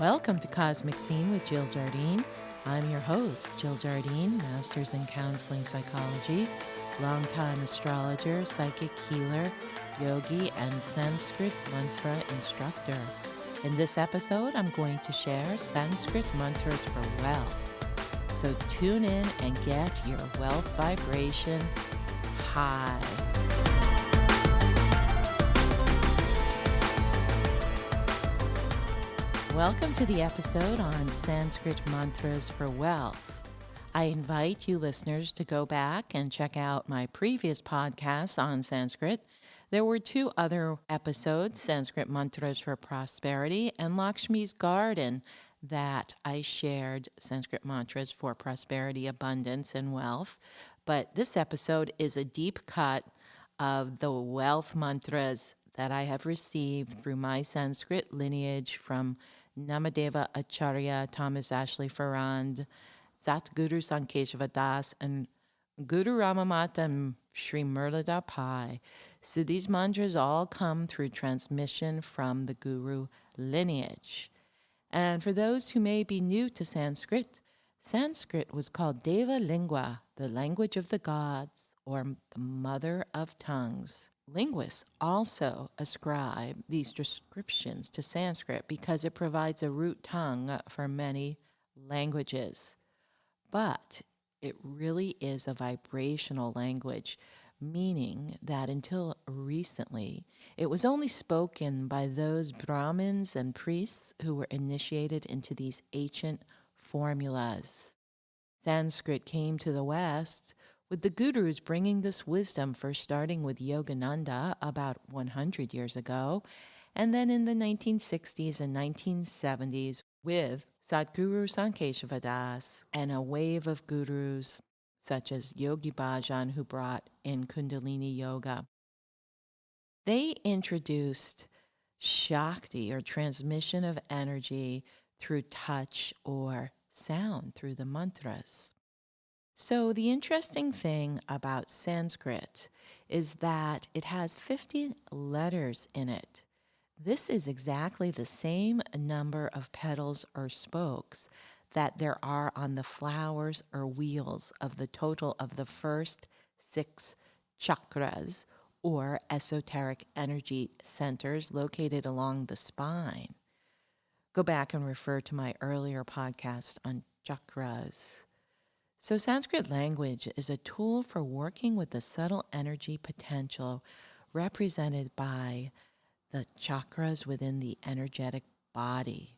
Welcome to Cosmic Scene with Jill Jardine. I'm your host, Jill Jardine, Master's in Counseling Psychology, longtime astrologer, psychic healer, yogi, and Sanskrit Mantra Instructor. In this episode, I'm going to share Sanskrit Mantras for wealth. So tune in and get your wealth vibration high. Welcome to the episode on Sanskrit Mantras for Wealth. I invite you listeners to go back and check out my previous podcasts on Sanskrit. There were two other episodes, Sanskrit Mantras for Prosperity and Lakshmi's Garden, that I shared Sanskrit mantras for prosperity, abundance, and wealth. But this episode is a deep cut of the wealth mantras that I have received through my Sanskrit lineage from Namadeva Acharya, Thomas Ashley Farrand, Satguru Sankeshava Das, and Guru Ramamata and Shrim Murlada Pai. So these mantras all come through transmission from the Guru lineage. And for those who may be new to Sanskrit, Sanskrit was called Deva Lingua, the language of the gods, or the mother of tongues. Linguists also ascribe these descriptions to Sanskrit because it provides a root tongue for many languages. But it really is a vibrational language, meaning that until recently, it was only spoken by those Brahmins and priests who were initiated into these ancient formulas. Sanskrit came to the West with the gurus bringing this wisdom, first starting with Yogananda about 100 years ago, and then in the 1960s and 1970s with Sadguru Sankeshava Das and a wave of gurus such as Yogi Bhajan, who brought in Kundalini Yoga. They introduced Shakti, or transmission of energy through touch or sound through the mantras. So the interesting thing about Sanskrit is that it has 50 letters in it. This is exactly the same number of petals or spokes that there are on the flowers or wheels of the total of the first 6 chakras, or esoteric energy centers located along the spine. Go back and refer to my earlier podcast on chakras. So Sanskrit language is a tool for working with the subtle energy potential represented by the chakras within the energetic body.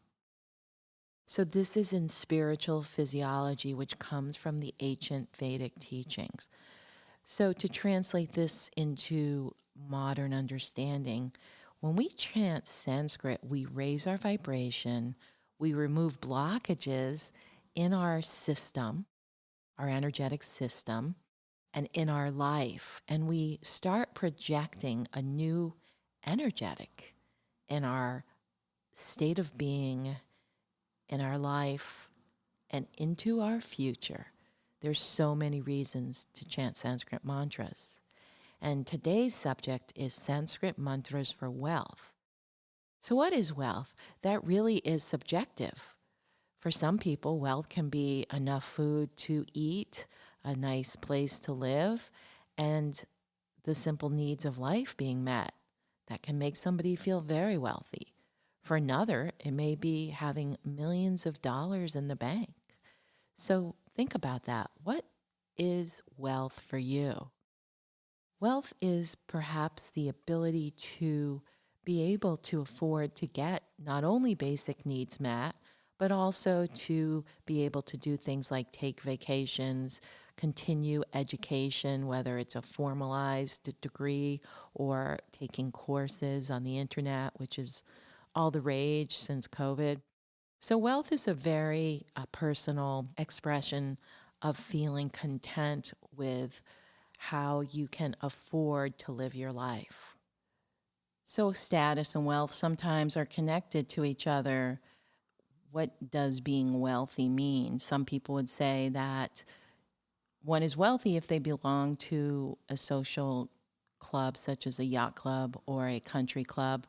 So this is in spiritual physiology, which comes from the ancient Vedic teachings. So to translate this into modern understanding, when we chant Sanskrit, we raise our vibration, we remove blockages in our system, our energetic system, and in our life. And we start projecting a new energetic in our state of being, in our life, and into our future. There's so many reasons to chant Sanskrit mantras. And today's subject is Sanskrit mantras for wealth. So what is wealth? That really is subjective. For some people, wealth can be enough food to eat, a nice place to live, and the simple needs of life being met. That can make somebody feel very wealthy. For another, it may be having millions of dollars in the bank. So think about that. What is wealth for you? Wealth is perhaps the ability to be able to afford to get not only basic needs met, but also to be able to do things like take vacations, continue education, whether it's a formalized degree or taking courses on the internet, which is all the rage since COVID. So wealth is a very personal expression of feeling content with how you can afford to live your life. So status and wealth sometimes are connected to each other. What does being wealthy mean? Some people would say that one is wealthy if they belong to a social club, such as a yacht club or a country club,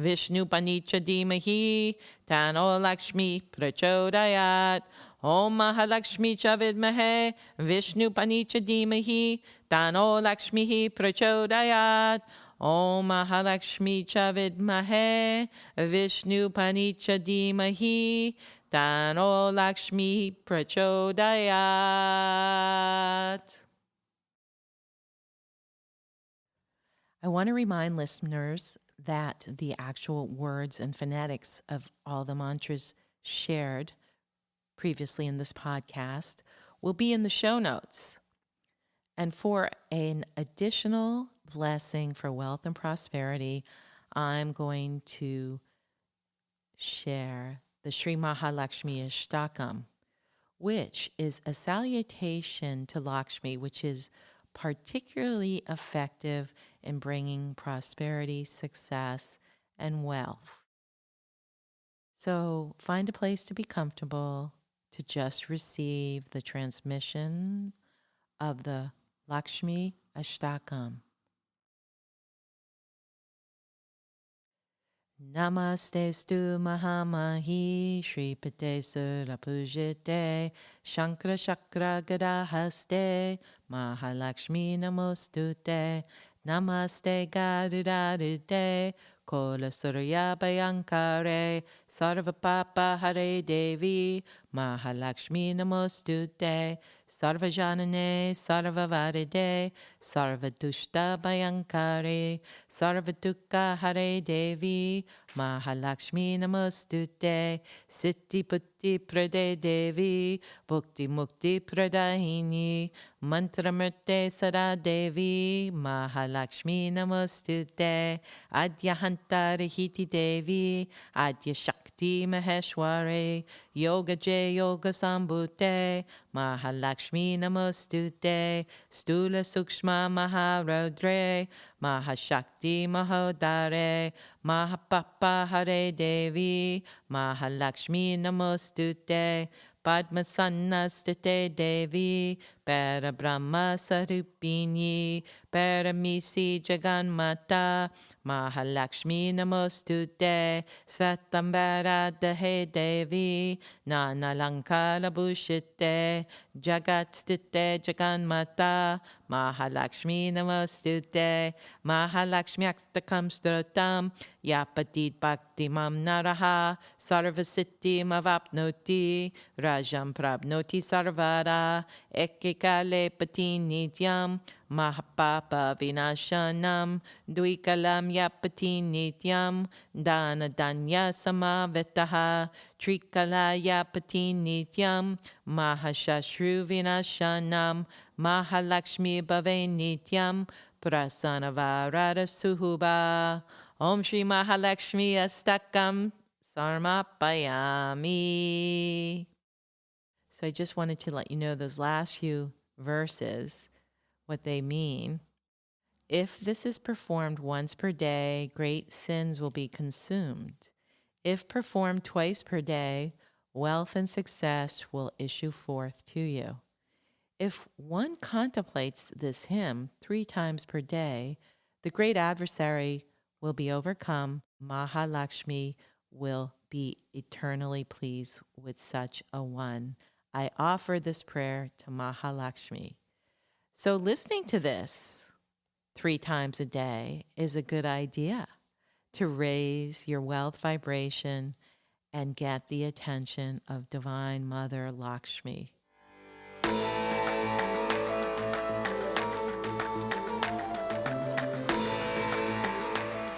Vishnu Panicha Dhimahi Tano Lakshmi Prachodayat. Om Mahalakshmi cha vidmahe Vishnu Panicha Dhimahi Tano Lakshmi Prachodayat. Om Mahalakshmi cha vidmahe Vishnu Panicha Dhimahi Tano Lakshmi Prachodayat. I want to remind listeners that the actual words and phonetics of all the mantras shared previously in this podcast will be in the show notes. And for an additional blessing for wealth and prosperity, I'm going to share the Sri Mahalakshmi Ashtakam, which is a salutation to Lakshmi, which is particularly effective in bringing prosperity, success, and wealth. So find a place to be comfortable, to just receive the transmission of the Lakshmi Ashtakam. Namaste stu Mahamahi Shripate Sura Pujite Shankra Chakra Gadahaste Mahalakshmi Namostute Namaste Garudarude Kola Surya Bhayankare Sarva Papa Hare Devi Mahalakshmi Namostute Sarva Janane Sarva Varide Sarva Dushta Bhayankare Sarva Dukkha Hare Devi Mahalakshmi Namostute Siddhi Buddhi Prade Devi Bhukti Mukti Pradahini Mantra Murte Sada Devi Mahalakshmi Namostute Adyahanta Rahiti Devi Adya Shakti Maheshware Yoga Jay Yoga Sambhute Mahalakshmi Namostute Stula Sukshma Maharodre Mahashakti Mahodare Mahapapa Hare Devi Mahalakshmi Namostute Padmasannastate Devi Para Brahma Sarupini Paramisi Jaganmata Mahalakshmi Namostute Svatambara Dahe Devi Nana Lankara Bhushite Jagat Stite Jaganmata Mahalakshmi Namostute Mahalakshmi Ashtakam Stotam Yapatit Bhakti Mam Naraha Sarvasiddhi Mavapnoti Rajam Prabnoti Sarvara Ekekale Pati Nityam Mahapapa Vinashanam Dvikalam Yapati Nityam Dana Danya Samavetaha Trikala Yapati Nityam Mahashashru Vinashanam Mahalakshmi Bhave Nityam Prasannavarada Suhuba. Om Shri Mahalakshmi Ashtakam Sarmapayami. So I just wanted to let you know those last few verses, what they mean. If this is performed once per day, great sins will be consumed. If performed twice per day, wealth and success will issue forth to you. If one contemplates this hymn 3 times per day, the great adversary will be overcome. Mahalakshmi will be eternally pleased with such a one. I offer this prayer to Mahalakshmi. So listening to this 3 times a day is a good idea to raise your wealth vibration and get the attention of Divine Mother Lakshmi.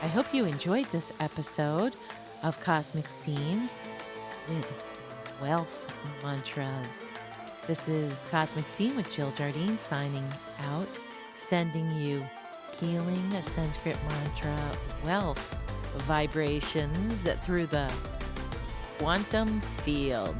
I hope you enjoyed this episode of Cosmic Scene with Wealth Mantras. This is Cosmic Scene with Jill Jardine signing out, sending you healing Sanskrit mantra wealth vibrations through the quantum field.